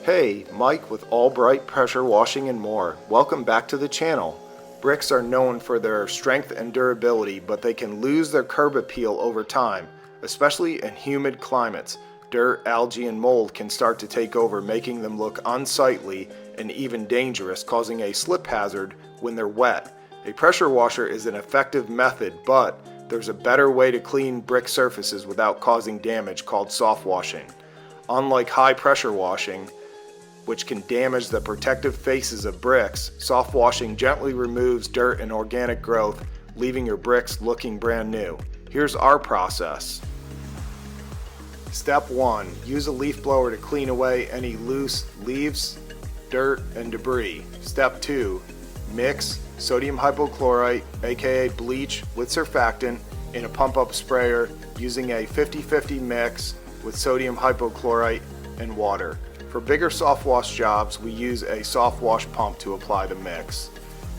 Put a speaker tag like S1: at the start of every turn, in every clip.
S1: Hey, Mike with Albright Pressure Washing and more. Welcome back to the channel. Bricks are known for their strength and durability, but they can lose their curb appeal over time, especially in humid climates. Dirt, algae, and mold can start to take over, making them look unsightly and even dangerous, causing a slip hazard when they're wet. A pressure washer is an effective method, but there's a better way to clean brick surfaces without causing damage called soft washing. Unlike high pressure washing, which can damage the protective faces of bricks, soft washing gently removes dirt and organic growth, leaving your bricks looking brand new. Here's our process. Step 1. Use a leaf blower to clean away any loose leaves, dirt, and debris. Step 2. Mix sodium hypochlorite, aka bleach, with surfactant in a pump-up sprayer using a 50-50 mix with sodium hypochlorite and water. For bigger soft wash jobs, we use a soft wash pump to apply the mix.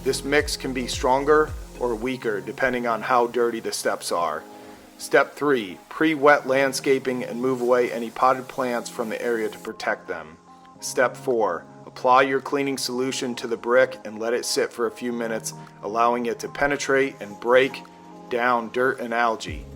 S1: This mix can be stronger or weaker depending on how dirty the steps are. Step 3. Pre-wet landscaping and move away any potted plants from the area to protect them. Step 4. Apply your cleaning solution to the brick and let it sit for a few minutes, allowing it to penetrate and break down dirt and algae.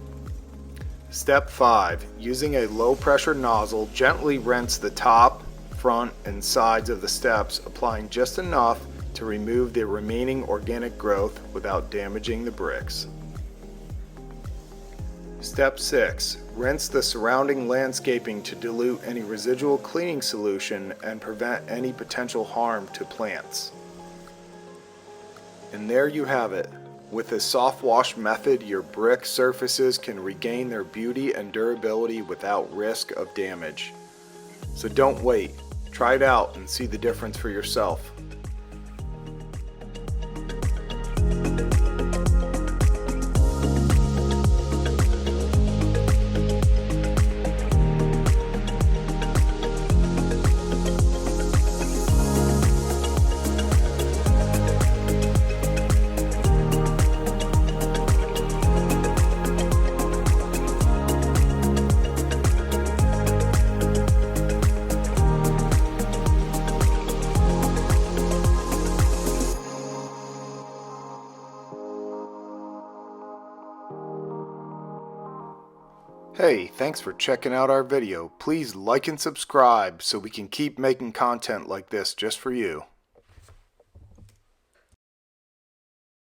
S1: Step 5. Using a low-pressure nozzle, gently rinse the top, front, and sides of the steps, applying just enough to remove the remaining organic growth without damaging the bricks. Step 6. Rinse the surrounding landscaping to dilute any residual cleaning solution and prevent any potential harm to plants. And there you have it. With this soft wash method, your brick surfaces can regain their beauty and durability without risk of damage. So don't wait. Try it out and see the difference for yourself. Hey, thanks for checking out our video. Please like and subscribe so we can keep making content like this just for you.